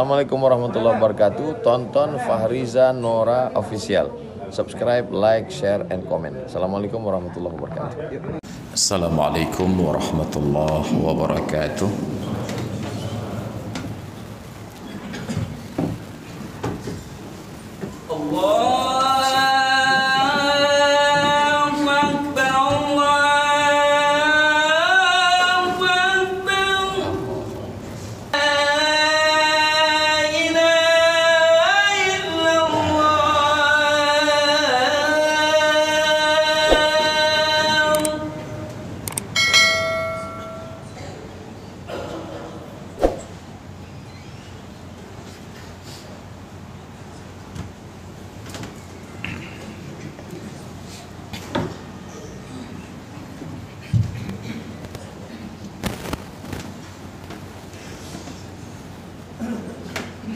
Assalamualaikum warahmatullahi wabarakatuh. Tonton Fahriza Nora Official. Subscribe, like, share, and comment. Assalamualaikum warahmatullahi wabarakatuh. Assalamualaikum warahmatullahi wabarakatuh.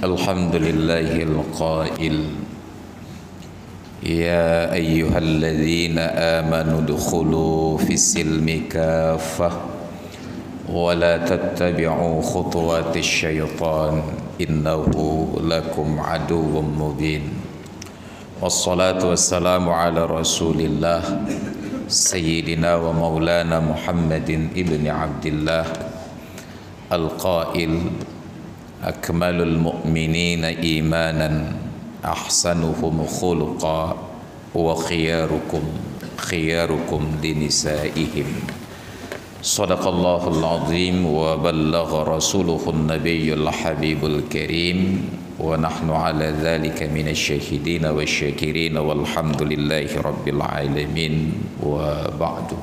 Alhamdulillahil qail ya ayyuhalladzina amanu dukhulu fis silmi kaffah wa la tattabi'u khutuwatis syaitan innahu lakum aduwwum mubin. Wassalatu wassalamu ala rasulillah sayyidina wa maulana Muhammadin ibni Abdillah al-qail akmalul mu'minina imanan ahsanuhum khuluqa wa khiyarukum linisa'ihim. Sadaqallahul azim wa ballagha rasuluhun nabiyyul habibul karim wa nahnu ala dhalika minasy syahidin wasyakirin walhamdulillahi rabbil alamin wa ba'du.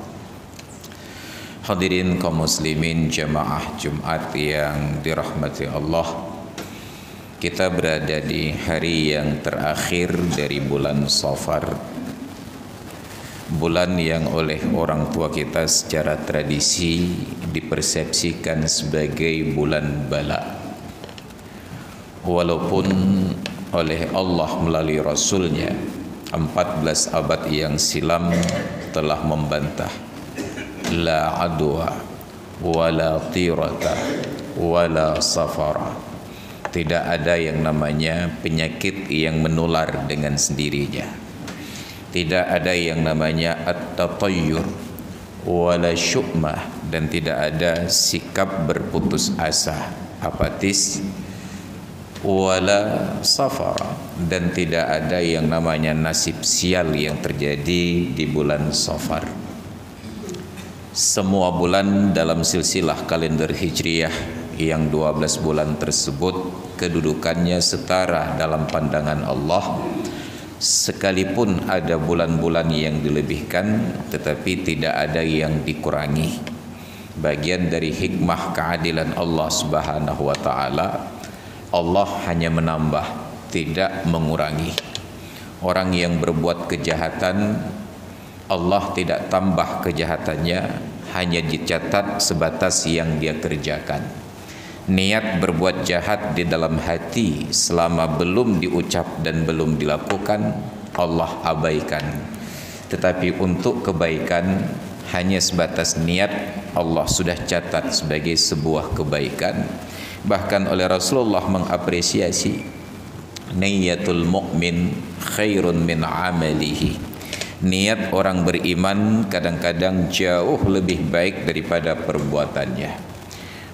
Hadirin kaum muslimin jamaah Jumat yang dirahmati Allah, kita berada di hari yang terakhir dari bulan Safar, bulan yang oleh orang tua kita secara tradisi dipersepsikan sebagai bulan bala. Walaupun oleh Allah melalui Rasulnya 14 abad yang silam telah membantah la adwa wala tirata wala safara, tidak ada yang namanya penyakit yang menular dengan sendirinya, tidak ada yang namanya at-tatayyur wala syu'mah, dan tidak ada sikap berputus asa, apatis, wala safara, dan tidak ada yang namanya nasib sial yang terjadi di bulan Safar. Semua bulan dalam silsilah kalender Hijriyah yang 12 bulan tersebut kedudukannya setara dalam pandangan Allah, sekalipun ada bulan-bulan yang dilebihkan tetapi tidak ada yang dikurangi. Bagian dari hikmah keadilan Allah Subhanahu wa taala, Allah hanya menambah, tidak mengurangi. Orang yang berbuat kejahatan, Allah tidak tambah kejahatannya, hanya dicatat sebatas yang dia kerjakan. Niat berbuat jahat di dalam hati selama belum diucap dan belum dilakukan, Allah abaikan. Tetapi untuk kebaikan, hanya sebatas niat, Allah sudah catat sebagai sebuah kebaikan. Bahkan oleh Rasulullah mengapresiasi niyatul mu'min khairun min amalihi. Niat orang beriman kadang-kadang jauh lebih baik daripada perbuatannya.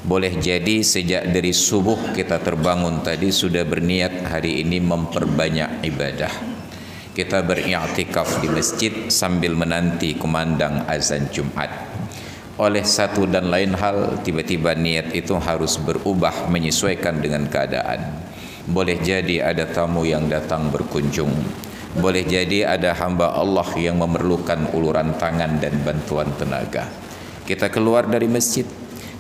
Boleh jadi sejak dari subuh kita terbangun tadi sudah berniat hari ini memperbanyak ibadah. Kita beriktikaf di masjid sambil menanti kumandang azan Jumat. Oleh satu dan lain hal, tiba-tiba niat itu harus berubah menyesuaikan dengan keadaan. Boleh jadi ada tamu yang datang berkunjung, boleh jadi ada hamba Allah yang memerlukan uluran tangan dan bantuan tenaga. Kita keluar dari masjid,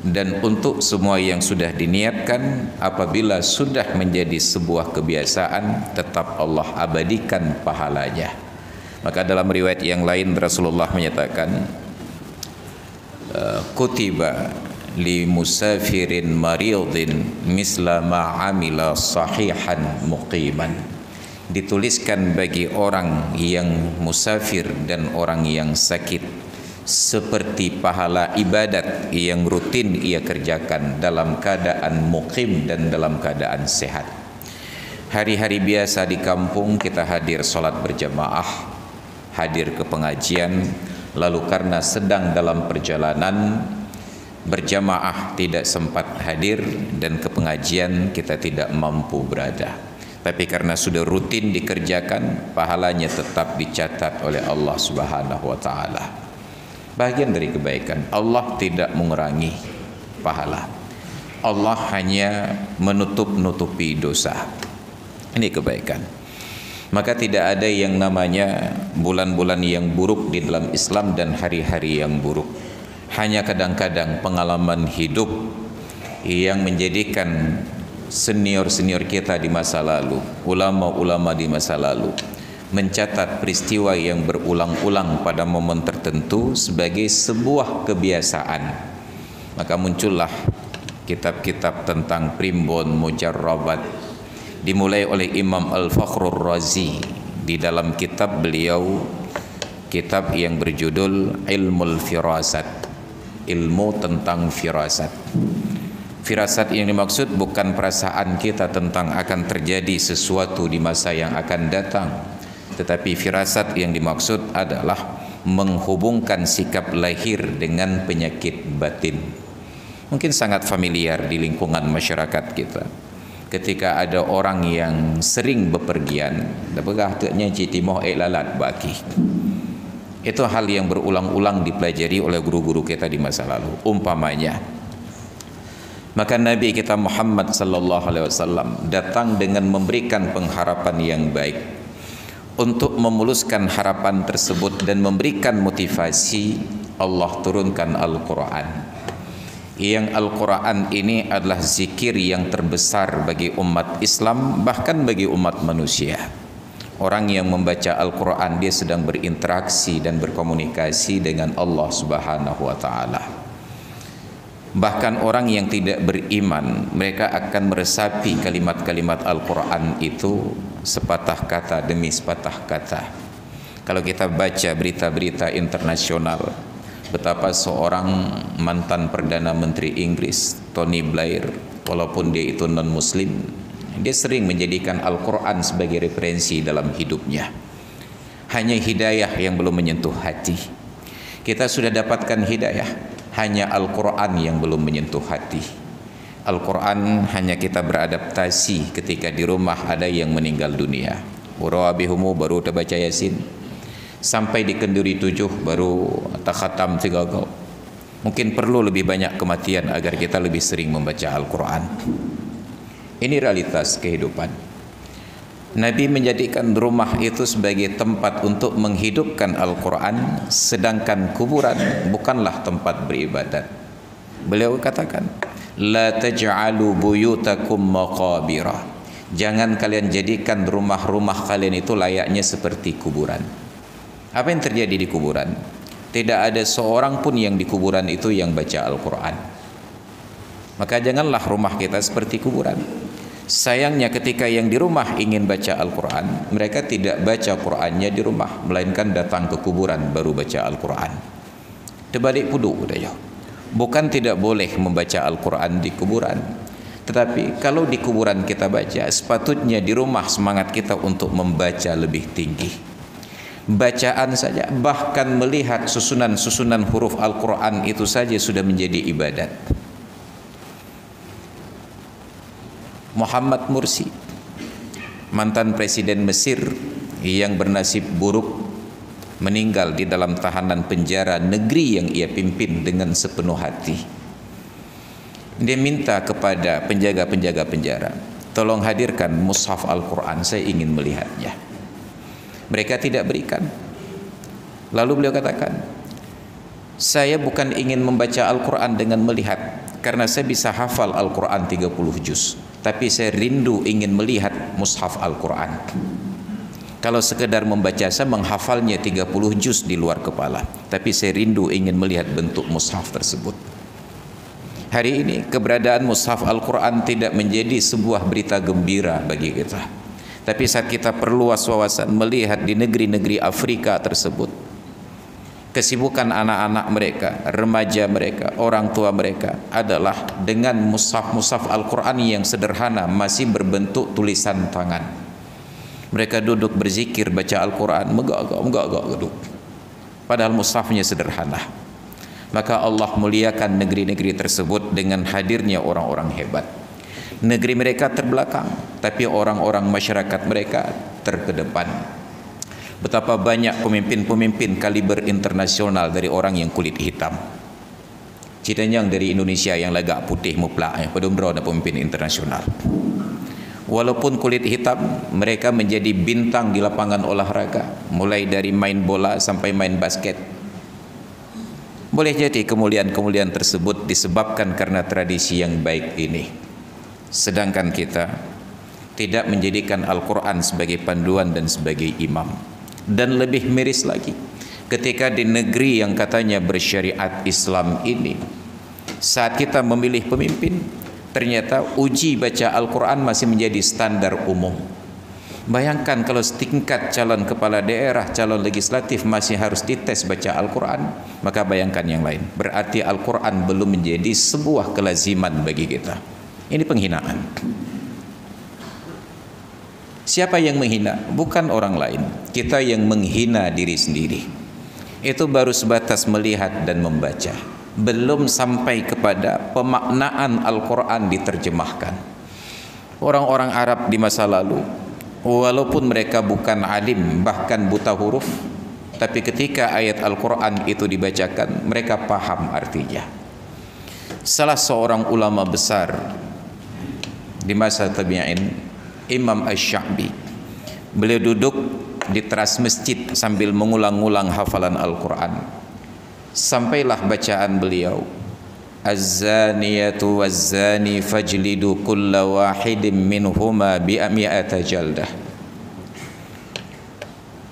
dan untuk semua yang sudah diniatkan, apabila sudah menjadi sebuah kebiasaan, tetap Allah abadikan pahalanya. Maka dalam riwayat yang lain Rasulullah menyatakan, kutiba li musafirin maridin misla ma amila sahihan muqiman. Dituliskan bagi orang yang musafir dan orang yang sakit seperti pahala ibadat yang rutin ia kerjakan dalam keadaan muqim dan dalam keadaan sehat. Hari-hari biasa di kampung kita hadir sholat berjamaah, hadir ke pengajian, lalu karena sedang dalam perjalanan berjamaah tidak sempat hadir dan ke pengajian kita tidak mampu berada. Tapi karena sudah rutin dikerjakan, pahalanya tetap dicatat oleh Allah Subhanahu wa taala. Bagian dari kebaikan, Allah tidak mengurangi pahala. Allah hanya menutup-nutupi dosa. Ini kebaikan. Maka tidak ada yang namanya bulan-bulan yang buruk di dalam Islam dan hari-hari yang buruk. Hanya kadang-kadang pengalaman hidup yang menjadikan senior-senior kita di masa lalu, ulama-ulama di masa lalu, mencatat peristiwa yang berulang-ulang pada momen tertentu sebagai sebuah kebiasaan. Maka muncullah kitab-kitab tentang primbon, mujarrabat, dimulai oleh Imam Al-Fakhrur Razi. Di dalam kitab beliau, kitab yang berjudul Ilmul Firasat, ilmu tentang firasat. Firasat yang dimaksud bukan perasaan kita tentang akan terjadi sesuatu di masa yang akan datang, tetapi firasat yang dimaksud adalah menghubungkan sikap lahir dengan penyakit batin. Mungkin sangat familiar di lingkungan masyarakat kita. Ketika ada orang yang sering bepergian, dapatlah teknya citimoh lalat baki. Itu hal yang berulang-ulang dipelajari oleh guru-guru kita di masa lalu. Umpamanya, maka Nabi kita Muhammad sallallahu alaihi wasallam datang dengan memberikan pengharapan yang baik. Untuk memuluskan harapan tersebut dan memberikan motivasi, Allah turunkan Al-Quran. Yang Al-Quran ini adalah zikir yang terbesar bagi umat Islam, bahkan bagi umat manusia. Orang yang membaca Al-Quran, dia sedang berinteraksi dan berkomunikasi dengan Allah Subhanahu wa ta'ala. Bahkan orang yang tidak beriman, mereka akan meresapi kalimat-kalimat Al-Quran itu sepatah kata demi sepatah kata. Kalau kita baca berita-berita internasional, betapa seorang mantan Perdana Menteri Inggris, Tony Blair, walaupun dia itu non-muslim, dia sering menjadikan Al-Quran sebagai referensi dalam hidupnya. Hanya hidayah yang belum menyentuh hati. Kita sudah dapatkan hidayah, hanya Al-Quran yang belum menyentuh hati. Al-Quran hanya kita beradaptasi ketika di rumah ada yang meninggal dunia. Urawabihumu baru terbaca Yasin, sampai di kenduri 7 baru takhatam 3 kali. Mungkin perlu lebih banyak kematian agar kita lebih sering membaca Al-Quran. Ini realitas kehidupan. Nabi menjadikan rumah itu sebagai tempat untuk menghidupkan Al-Quran, sedangkan kuburan bukanlah tempat beribadat. Beliau katakan, la taj'alu buyutakum maqabira. Jangan kalian jadikan rumah-rumah kalian itu layaknya seperti kuburan. Apa yang terjadi di kuburan? Tidak ada seorang pun yang di kuburan itu yang baca Al-Quran. Maka janganlah rumah kita seperti kuburan. Sayangnya ketika yang di rumah ingin baca Al-Quran, mereka tidak baca Qurannya di rumah, melainkan datang ke kuburan baru baca Al-Quran. Terbalik pudu udah. Bukan tidak boleh membaca Al-Quran di kuburan, tetapi kalau di kuburan kita baca, sepatutnya di rumah semangat kita untuk membaca lebih tinggi. Bacaan saja, bahkan melihat susunan-susunan huruf Al-Quran itu saja sudah menjadi ibadat. Muhammad Mursi, mantan presiden Mesir yang bernasib buruk, meninggal di dalam tahanan penjara negeri yang ia pimpin dengan sepenuh hati. Dia minta kepada penjaga-penjaga penjara, tolong hadirkan mushaf Al-Quran, saya ingin melihatnya. Mereka tidak berikan. Lalu beliau katakan, saya bukan ingin membaca Al-Quran dengan melihat, karena saya bisa hafal Al-Quran 30 juz, tapi saya rindu ingin melihat mushaf Al-Quran. Kalau sekedar membaca, saya menghafalnya 30 juz di luar kepala, tapi saya rindu ingin melihat bentuk mushaf tersebut. Hari ini keberadaan mushaf Al-Quran tidak menjadi sebuah berita gembira bagi kita, tapi saat kita perlu wawasan melihat di negeri-negeri Afrika tersebut, Kesibukan anak-anak mereka, remaja mereka, orang tua mereka adalah dengan mushaf-mushaf Al-Quran yang sederhana, masih berbentuk tulisan tangan. Mereka duduk berzikir, baca Al-Quran, megagak duduk. Padahal mushafnya sederhana. Maka Allah muliakan negeri-negeri tersebut dengan hadirnya orang-orang hebat. Negeri mereka terbelakang, tapi orang-orang masyarakat mereka terkedepan. Betapa banyak pemimpin-pemimpin kaliber internasional dari orang yang kulit hitam. Citanya dari Indonesia yang lagak putih muplak, pedumro dan pemimpin internasional. Walaupun kulit hitam, mereka menjadi bintang di lapangan olahraga, mulai dari main bola sampai main basket. Boleh jadi kemuliaan-kemuliaan tersebut disebabkan karena tradisi yang baik ini. Sedangkan kita tidak menjadikan Al-Quran sebagai panduan dan sebagai imam. Dan lebih miris lagi, ketika di negeri yang katanya bersyariat Islam ini, saat kita memilih pemimpin, ternyata uji baca Al-Quran masih menjadi standar umum. Bayangkan kalau setingkat calon kepala daerah, calon legislatif masih harus dites baca Al-Quran, maka bayangkan yang lain. Berarti Al-Quran belum menjadi sebuah kelaziman bagi kita. Ini penghinaan. Siapa yang menghina? Bukan orang lain. Kita yang menghina diri sendiri. Itu baru sebatas melihat dan membaca. Belum sampai kepada pemaknaan Al-Quran diterjemahkan. Orang-orang Arab di masa lalu, walaupun mereka bukan alim, bahkan buta huruf, tapi ketika ayat Al-Quran itu dibacakan, mereka paham artinya. Salah seorang ulama besar di masa tabi'in, Imam Asy-Sya'bi, beliau duduk di teras masjid sambil mengulang-ulang hafalan Al-Quran. Sampailah bacaan beliau, Az-zaniyatu waz-zani fajlidu kulla wahidin minhuma bi'ami'ata jaldah.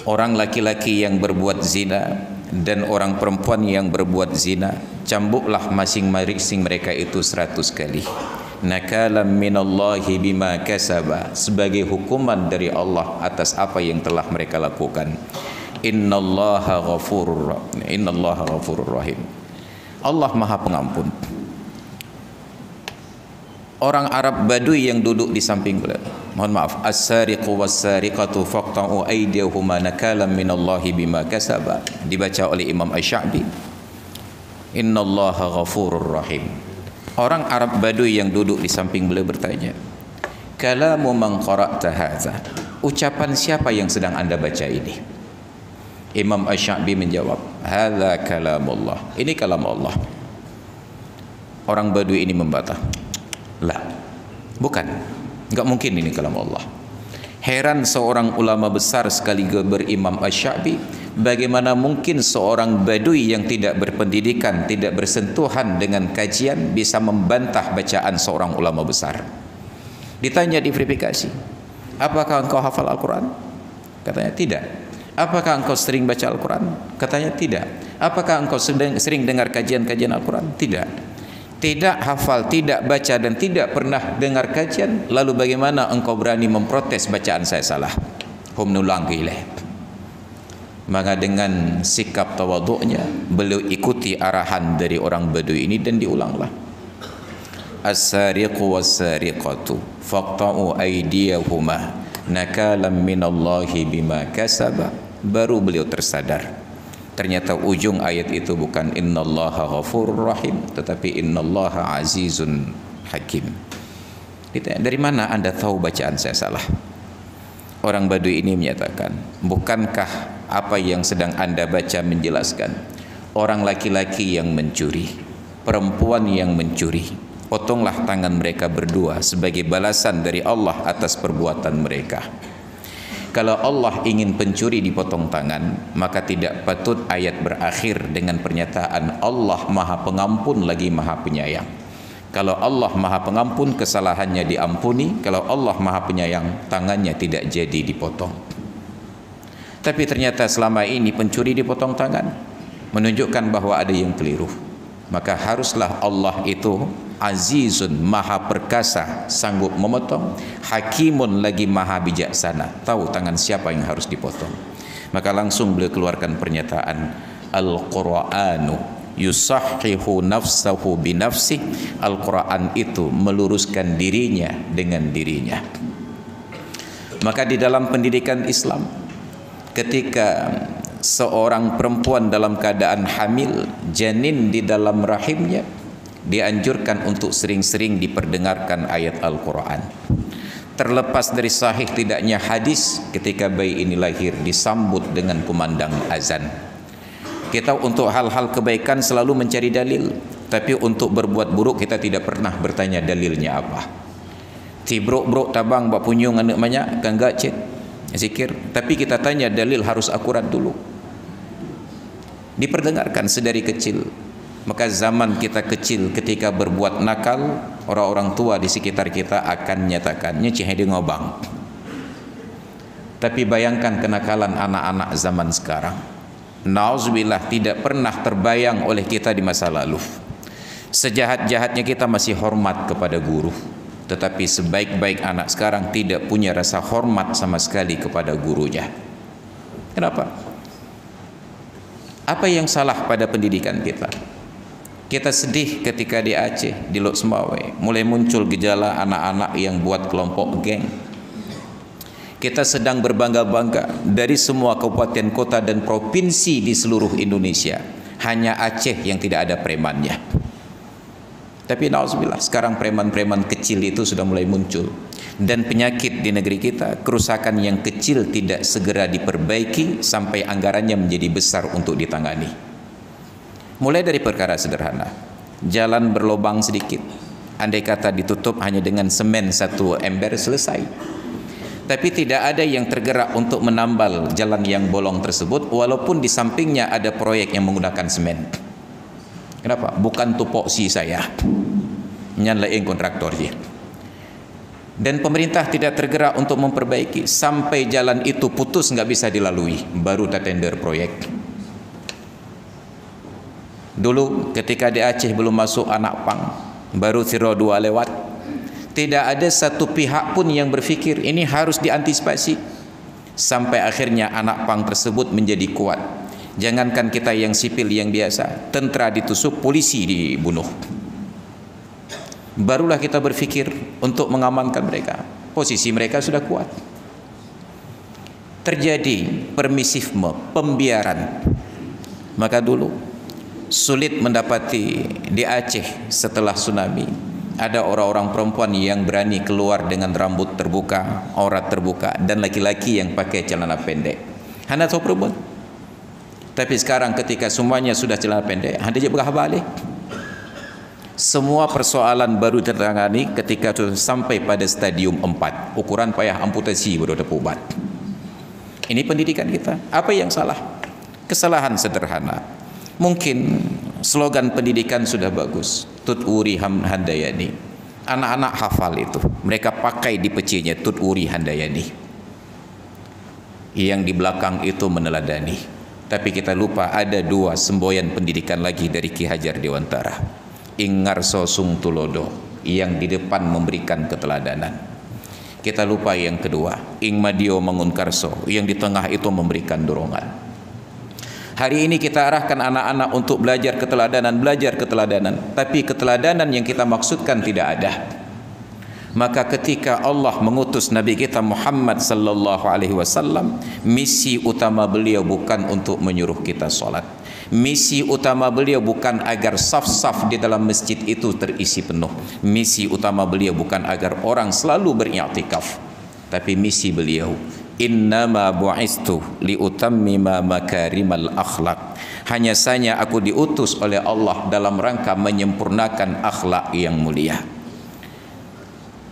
Orang laki-laki yang berbuat zina dan orang perempuan yang berbuat zina, cambuklah masing-masing mereka itu 100 kali. Nakalam minallahi bima kasaba, sebagai hukuman dari Allah atas apa yang telah mereka lakukan. Innallaha ghafurur rahim. Allah Maha Pengampun. Orang Arab Badui yang duduk di samping beliau, mohon maaf, as-sariqu was-sariqatu faqta'u aydiyahuma nakalam minallahi bima kasaba, dibaca oleh Imam Asy-Sya'bi. Innallaha ghafurur rahim. Orang Arab Badui yang duduk di samping beliau bertanya, kalamu man qara'ta hadza, ucapan siapa yang sedang anda baca ini? Imam Asy-Sya'bi menjawab, hadza kalamullah, ini kalam Allah. Orang Badui ini membantah, lah, bukan, enggak mungkin ini kalam Allah. Heran seorang ulama besar sekaligus berimam Asy-Sya'bi, bagaimana mungkin seorang Badui yang tidak berpendidikan, tidak bersentuhan dengan kajian bisa membantah bacaan seorang ulama besar. Ditanya di verifikasi, apakah engkau hafal Al-Quran? Katanya tidak. Apakah engkau sering baca Al-Quran? Katanya tidak. Apakah engkau sering dengar kajian-kajian Al-Quran? Tidak. Tidak hafal, tidak baca, dan tidak pernah dengar kajian, lalu bagaimana engkau berani memprotes bacaan saya salah? Hum nulangi ilaih. Maka dengan sikap tawaduknya, beliau ikuti arahan dari orang Badui ini dan diulanglah. As-sariqu was-sariqatu faqta'u aydiyahuma nakalam minallahi bima kasaba. Baru beliau tersadar, ternyata ujung ayat itu bukan innallaha ghafurur rahim, tetapi innallaha azizun hakim. Ditanya, dari mana anda tahu bacaan saya salah? Orang Badui ini menyatakan, bukankah apa yang sedang anda baca menjelaskan orang laki-laki yang mencuri, perempuan yang mencuri, potonglah tangan mereka berdua sebagai balasan dari Allah atas perbuatan mereka. Kalau Allah ingin pencuri dipotong tangan, maka tidak patut ayat berakhir dengan pernyataan Allah Maha Pengampun lagi Maha Penyayang. Kalau Allah Maha Pengampun, kesalahannya diampuni. Kalau Allah Maha Penyayang, tangannya tidak jadi dipotong. Tapi ternyata selama ini pencuri dipotong tangan, menunjukkan bahwa ada yang keliru. Maka haruslah Allah itu azizun, maha perkasa, sanggup memotong, hakimun lagi maha bijaksana, tahu tangan siapa yang harus dipotong. Maka langsung beliau keluarkan pernyataan, Al-Qur'anu yusahhihu nafsahu binafsih. Al-Quran itu meluruskan dirinya dengan dirinya. Maka di dalam pendidikan Islam, ketika seorang perempuan dalam keadaan hamil, janin di dalam rahimnya, dianjurkan untuk sering-sering diperdengarkan ayat Al-Quran. Terlepas dari sahih tidaknya hadis, ketika bayi ini lahir disambut dengan kumandang azan. Kita untuk hal-hal kebaikan selalu mencari dalil, tapi untuk berbuat buruk kita tidak pernah bertanya dalilnya apa. Tibruk-bruk tabang bak punyung anak banyak kan gacet zikir, tapi kita tanya dalil harus akurat dulu. Diperdengarkan sedari kecil. Maka zaman kita kecil ketika berbuat nakal, orang-orang tua di sekitar kita akan nyatakan nyecih dia ngobang. Tapi bayangkan kenakalan anak-anak zaman sekarang. Nauzubillah, tidak pernah terbayang oleh kita di masa lalu. Sejahat-jahatnya kita masih hormat kepada guru, tetapi sebaik-baik anak sekarang tidak punya rasa hormat sama sekali kepada gurunya. Kenapa? Apa yang salah pada pendidikan kita? Kita sedih ketika di Aceh, di Lok Semawe, mulai muncul gejala anak-anak yang buat kelompok geng. Kita sedang berbangga-bangga dari semua kabupaten, kota dan provinsi di seluruh Indonesia, hanya Aceh yang tidak ada premannya. Tapi nauzubillah, sekarang preman-preman kecil itu sudah mulai muncul. Dan penyakit di negeri kita, kerusakan yang kecil tidak segera diperbaiki sampai anggarannya menjadi besar untuk ditangani. Mulai dari perkara sederhana, jalan berlobang sedikit, andai kata ditutup hanya dengan semen satu ember selesai. Tapi tidak ada yang tergerak untuk menambal jalan yang bolong tersebut, walaupun di sampingnya ada proyek yang menggunakan semen. Kenapa? Bukan tupoksi saya, nyalain kontraktor dia. Dan pemerintah tidak tergerak untuk memperbaiki sampai jalan itu putus, nggak bisa dilalui, baru tender proyek. Dulu ketika di Aceh belum masuk anak pang, baru Tiro 2 lewat, tidak ada satu pihak pun yang berfikir ini harus diantisipasi. Sampai akhirnya anak pang tersebut menjadi kuat. Jangankan kita yang sipil yang biasa, tentara ditusuk, polisi dibunuh. Barulah kita berfikir untuk mengamankan mereka. Posisi mereka sudah kuat. Terjadi permisifme, pembiaran. Maka dulu sulit mendapati di Aceh setelah tsunami ada orang-orang perempuan yang berani keluar dengan rambut terbuka, aurat terbuka, dan laki-laki yang pakai celana pendek. Anda tahu perempuan? Tapi sekarang ketika semuanya sudah celana pendek, Anda je berah balik. Semua persoalan baru tertangani ketika sudah sampai pada stadium 4. Ukuran payah amputasi baru ada ubat. Ini pendidikan kita. Apa yang salah? Kesalahan sederhana. Mungkin slogan pendidikan sudah bagus, Tut Uri Handayani. Anak-anak hafal itu, mereka pakai di pecinya Tut Uri Handayani. Yang di belakang itu meneladani. Tapi kita lupa ada 2 semboyan pendidikan lagi dari Ki Hajar Dewantara. Ingarso Sung Tulodo, yang di depan memberikan keteladanan. Kita lupa yang kedua, Ing Madio Mangunkarso, yang di tengah itu memberikan dorongan. Hari ini kita arahkan anak-anak untuk belajar keteladanan, tapi keteladanan yang kita maksudkan tidak ada. Maka ketika Allah mengutus Nabi kita Muhammad sallallahu alaihi wasallam, misi utama beliau bukan untuk menyuruh kita salat. Misi utama beliau bukan agar saf-saf di dalam masjid itu terisi penuh. Misi utama beliau bukan agar orang selalu beriktikaf. Tapi misi beliau, innama bu'istu liutammima makarimal akhlak. Hanya saja aku diutus oleh Allah dalam rangka menyempurnakan akhlak yang mulia.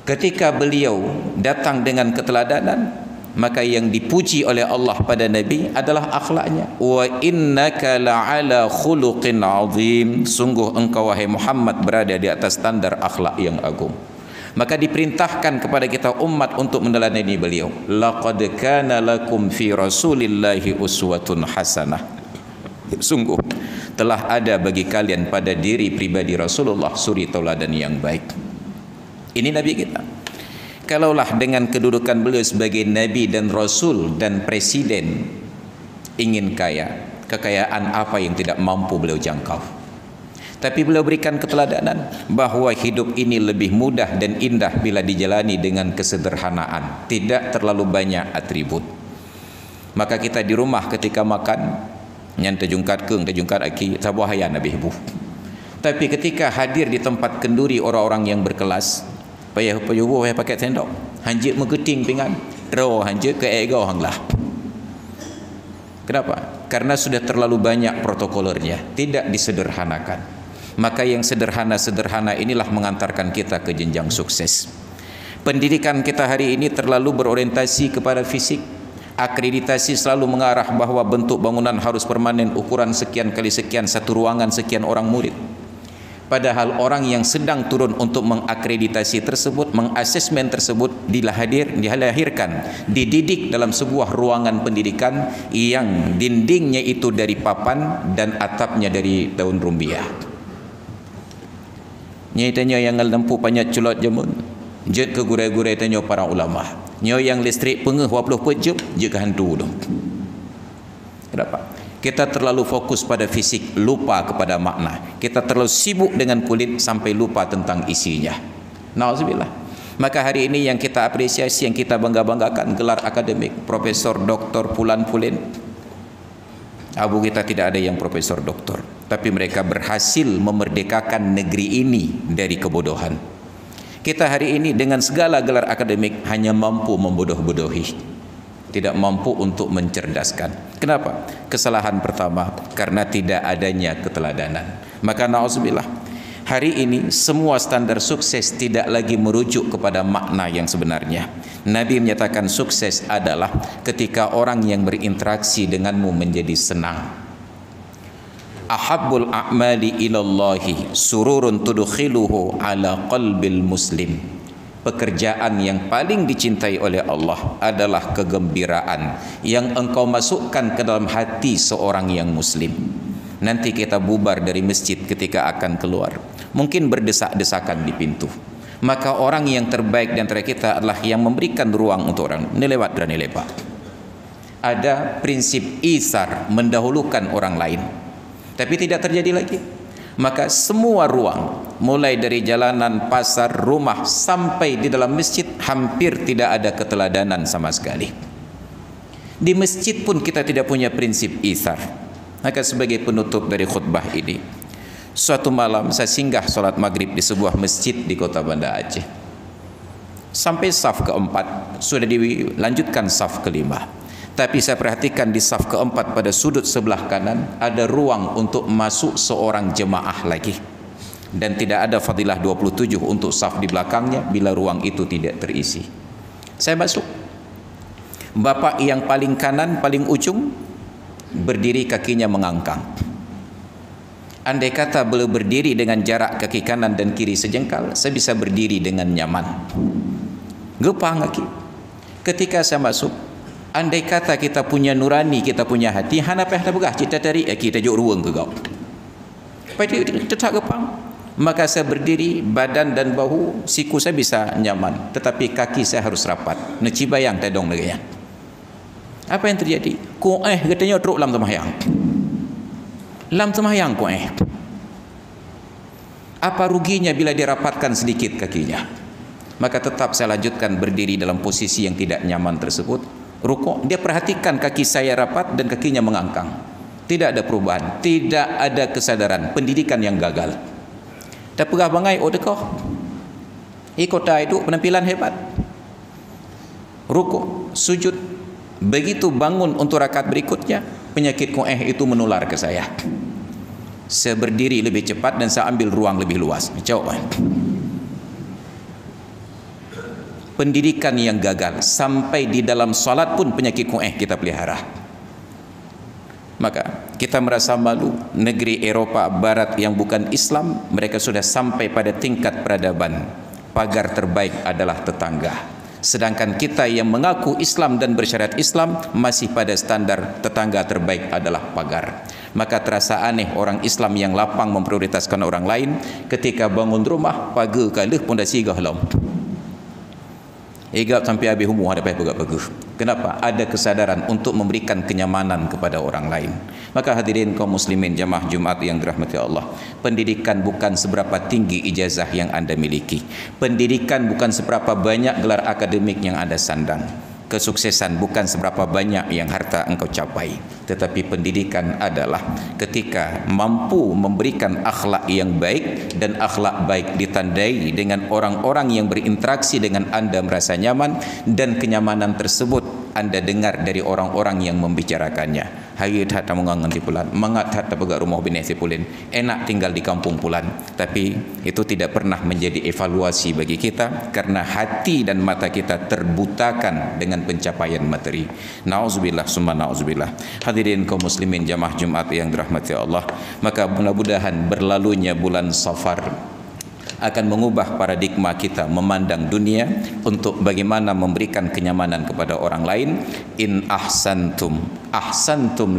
Ketika beliau datang dengan keteladanan, maka yang dipuji oleh Allah pada Nabi adalah akhlaknya. Wa innaka la'ala khuluqin azim. Sungguh engkau wahai Muhammad berada di atas standar akhlak yang agung. Maka diperintahkan kepada kita umat untuk meneladani beliau. Laqad kana lakum fi Rasulillahi uswatun hasanah. Sungguh telah ada bagi kalian pada diri pribadi Rasulullah suri tauladan yang baik. Ini Nabi kita. Kalaulah dengan kedudukan beliau sebagai Nabi dan Rasul dan Presiden ingin kaya, kekayaan apa yang tidak mampu beliau jangkau. Tapi beliau berikan keteladanan bahawa hidup ini lebih mudah dan indah bila dijalani dengan kesederhanaan, tidak terlalu banyak atribut. Maka kita di rumah ketika makan yang terjungkat keung, terjungkat aki, sabuah hayan habis ibu. Tapi ketika hadir di tempat kenduri orang-orang yang berkelas, payah pakai sendok, hanjit mengeting pingan, draw hanjit ke ego hanglah. Kenapa? Karena sudah terlalu banyak protokolernya, tidak disederhanakan. Maka yang sederhana-sederhana inilah mengantarkan kita ke jenjang sukses. Pendidikan kita hari ini terlalu berorientasi kepada fisik. Akreditasi selalu mengarah bahawa bentuk bangunan harus permanen, ukuran sekian kali sekian, satu ruangan sekian orang murid. Padahal orang yang sedang turun untuk mengakreditasi tersebut, mengasesmen tersebut dilahirkan, dididik dalam sebuah ruangan pendidikan yang dindingnya itu dari papan dan atapnya dari daun rumbia. Nyai tanya yang lampu panjat culot jamun, jet ke gurai-gurai tanya para ulama. Nyai yang listrik pengeh 20 jam, je ke hantu dong. Kenapa? Kita terlalu fokus pada fisik, lupa kepada makna. Kita terlalu sibuk dengan kulit sampai lupa tentang isinya. Nauzubillah. Maka hari ini yang kita apresiasi, yang kita bangga-banggakan gelar akademik, profesor, doktor, pulan-pulin. Abu kita tidak ada yang profesor doktor, tapi mereka berhasil memerdekakan negeri ini dari kebodohan. Kita hari ini dengan segala gelar akademik hanya mampu membodoh-bodohi, tidak mampu untuk mencerdaskan. Kenapa? Kesalahan pertama, karena tidak adanya keteladanan. Maka na'udzubillah, hari ini semua standar sukses tidak lagi merujuk kepada makna yang sebenarnya. Nabi menyatakan sukses adalah ketika orang yang berinteraksi denganmu menjadi senang. Ahabbul a'mali ilallahi sururun tudkhiluhu ala qalbil muslim. Pekerjaan yang paling dicintai oleh Allah adalah kegembiraan yang engkau masukkan ke dalam hati seorang yang muslim. Nanti kita bubar dari masjid ketika akan keluar, mungkin berdesak-desakan di pintu. Maka orang yang terbaik di antara kita adalah yang memberikan ruang untuk orang. Ini lewat dan ini lepak. Ada prinsip isar, mendahulukan orang lain. Tapi tidak terjadi lagi. Maka semua ruang, mulai dari jalanan, pasar, rumah, sampai di dalam masjid, hampir tidak ada keteladanan sama sekali. Di masjid pun kita tidak punya prinsip isar. Maka sebagai penutup dari khutbah ini, suatu malam saya singgah solat maghrib di sebuah masjid di kota Banda Aceh. Sampai saf keempat, sudah dilanjutkan saf kelima. Tapi saya perhatikan di saf keempat pada sudut sebelah kanan ada ruang untuk masuk seorang jemaah lagi. Dan tidak ada fadilah 27 untuk saf di belakangnya bila ruang itu tidak terisi. Saya masuk. Bapak yang paling kanan, paling ujung, berdiri kakinya mengangkang. Andai kata beliau berdiri dengan jarak kaki kanan dan kiri sejengkal, saya bisa berdiri dengan nyaman. Gepang kaki. Ketika saya masuk, andai kata kita punya nurani, kita punya hati, hana peh dah begah kita tarik kita juk ruang ke kau. Pai tetap gepang. Maka saya berdiri, badan dan bahu, siku saya bisa nyaman, tetapi kaki saya harus rapat. Neci bayang tedong negaya. Apa yang terjadi? Ku katanya teruk lam sembahyang. Lam sembahyang ku Apa ruginya bila dirapatkan sedikit kakinya? Maka tetap saya lanjutkan berdiri dalam posisi yang tidak nyaman tersebut. Rukuk, dia perhatikan kaki saya rapat dan kakinya mengangkang. Tidak ada perubahan, tidak ada kesadaran, pendidikan yang gagal. Tak pegah bangai dekoh. Ikota itu penampilan hebat. Rukuk, sujud. Begitu bangun untuk rakaat berikutnya, penyakit itu menular ke saya. Saya berdiri lebih cepat dan saya ambil ruang lebih luas. Jauh. Pendidikan yang gagal, sampai di dalam salat pun penyakit kita pelihara. Maka kita merasa malu. Negeri Eropah Barat yang bukan Islam, mereka sudah sampai pada tingkat peradaban. Pagar terbaik adalah tetangga. Sedangkan kita yang mengaku Islam dan bersyariat Islam masih pada standar tetangga terbaik adalah pagar. Maka terasa aneh orang Islam yang lapang memprioritaskan orang lain, ketika bangun rumah pagar kalih pun dah sigah lom. Igap sampai habis umur ada pegak bagus. Kenapa? Ada kesadaran untuk memberikan kenyamanan kepada orang lain. Maka hadirin kaum muslimin jamaah Jumat yang dirahmati Allah, pendidikan bukan seberapa tinggi ijazah yang Anda miliki. Pendidikan bukan seberapa banyak gelar akademik yang Anda sandang. Kesuksesan bukan seberapa banyak yang harta engkau capai, tetapi pendidikan adalah ketika mampu memberikan akhlak yang baik, dan akhlak baik ditandai dengan orang-orang yang berinteraksi dengan Anda merasa nyaman, dan kenyamanan tersebut Anda dengar dari orang-orang yang membicarakannya. Hayat hatta menganganti pulan, mangat hatta pegak rumah bineh pulin, enak tinggal di kampung pulan. Tapi itu tidak pernah menjadi evaluasi bagi kita, karena hati dan mata kita terbutakan dengan pencapaian materi. Nauzubillah summa nauzubillah. Hadirin kaum muslimin jamaah Jumat yang dirahmati Allah, maka mudah-mudahan berlalunya bulan Safar akan mengubah paradigma kita memandang dunia untuk bagaimana memberikan kenyamanan kepada orang lain. In ahsantum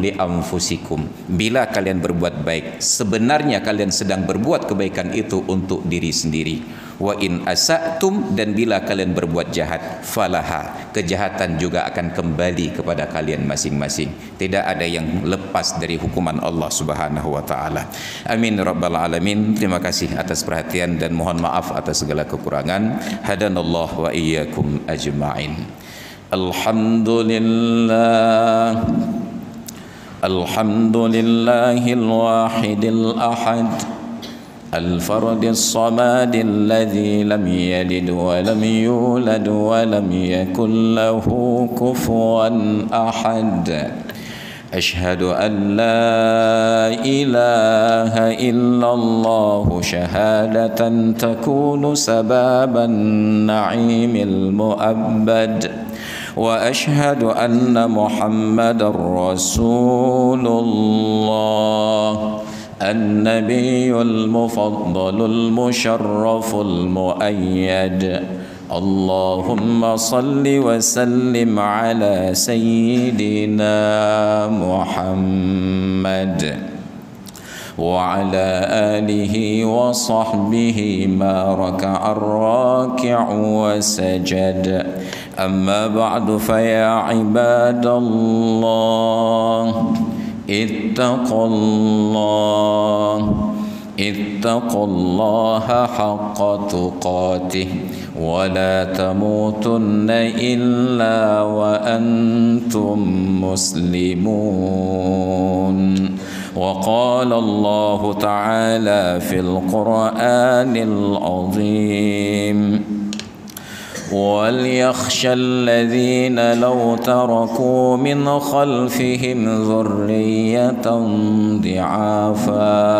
li anfusikum. Bila kalian berbuat baik, sebenarnya kalian sedang berbuat kebaikan itu untuk diri sendiri. Wa in asa'tum, dan bila kalian berbuat jahat, falaha, kejahatan juga akan kembali kepada kalian masing-masing. Tidak ada yang lepas dari hukuman Allah Subhanahu wa taala. Amin rabbal alamin. Terima kasih atas perhatian dan mohon maaf atas segala kekurangan. Hadanallahu wa iyyakum ajma'in. Alhamdulillah. Alhamdulillahil wahidil ahad, الفرد الصمد الذي لم يلد ولم يولد ولم يكن له كفوا أحد. أشهد أن لا إله إلا الله شهادة تكون سبب النعيم المؤبد. وأشهد أن محمد رسول الله النبي المفضل المشرف المؤيد. اللهم صل وسلم على سيدنا محمد وعلى آله وصحبه ما ركع الراكع وسجد. أما بعد فيا عباد الله، اتقوا الله حق تقاته ولا تموتن إلا وأنتم مسلمون. وقال الله تعالى في القرآن العظيم: وليخشى الذين لو تركوا من خلفهم ذرية ضعافا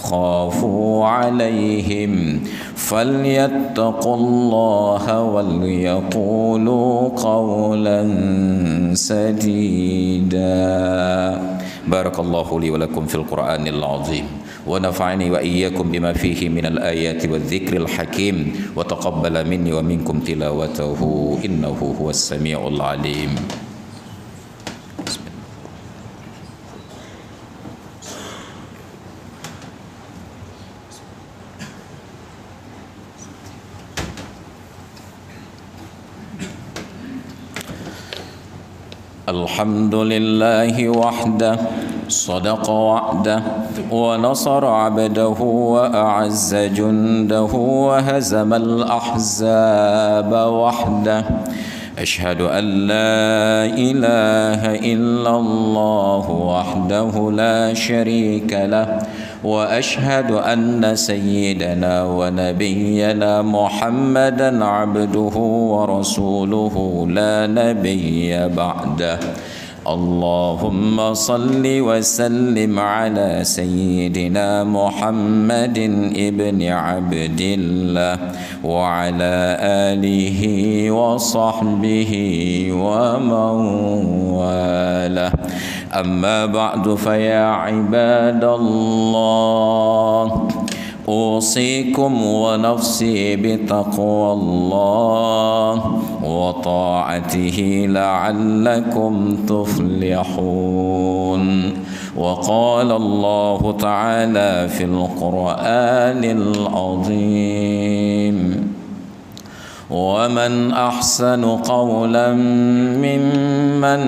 خافوا عليهم فليتقوا الله وليقولوا قولا سديدا. بارك الله لي ولكم في القرآن العظيم، ونفعني وإياكم بما فيه من الآيات والذكر الحكيم، وتقبل مني ومنكم تلاوته إنه هو السميع العليم. الحمد لله وحده صدق وعده ونصر عبده وأعز جنده وهزم الأحزاب وحده. أشهد أن لا إله إلا الله وحده لا شريك له، وأشهد أن سيدنا ونبينا محمدا عبده ورسوله لا نبي بعده. اللهم صل وسلم على سيدنا محمد ابن عبد الله وعلى آله وصحبه ومن والاه. أما بعد فيا عباد الله، أوصيكم ونفسي بتقوى الله وطاعته لعلكم تفلحون. وقال الله تعالى في القرآن العظيم: ومن أحسن قولا ممن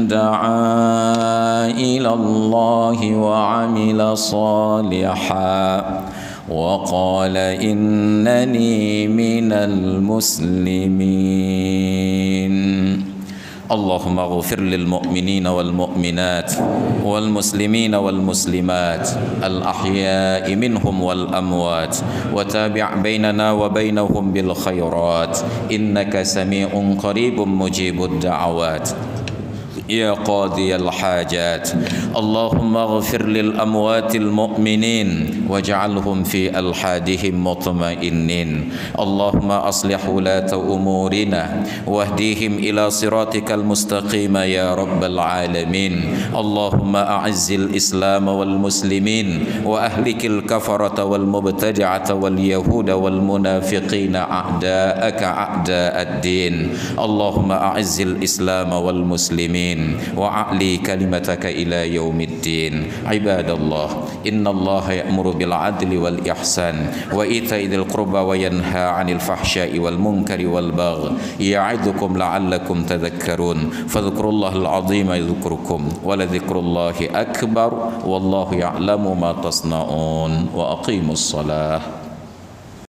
دعا إلى الله وعمل صالحا وقال إنني من المسلمين. اللهم اغفر للمؤمنين والمؤمنات والمسلمين والمسلمات الأحياء منهم والأموات وتابع بيننا وبينهم بالخيرات إنك سميع قريب مجيب الدعوات يا قاضي الحاجات. اللهم اغفر للأموات المؤمنين واجعلهم في ألحادهم مطمئنين. اللهم أصلح ولاة أمورنا واهديهم إلى صراطك المستقيم يا رب العالمين. اللهم أعز الإسلام والمسلمين وأهلك الكفرة والمبتدعة واليهود والمنافقين أعداءك أعداء الدين. اللهم أعز الإسلام والمسلمين وأعلي كلمتك إلى يوم الدين. عباد الله، إن الله يأمر بالعدل والإحسان وإيتاء ذي القربى وينهى عن الفحشاء والمنكر والبغي يعظكم لعلكم تذكرون. فاذكروا الله العظيم يذكركم ولذكر الله أكبر والله يعلم ما تصنعون. وأقيموا الصلاة.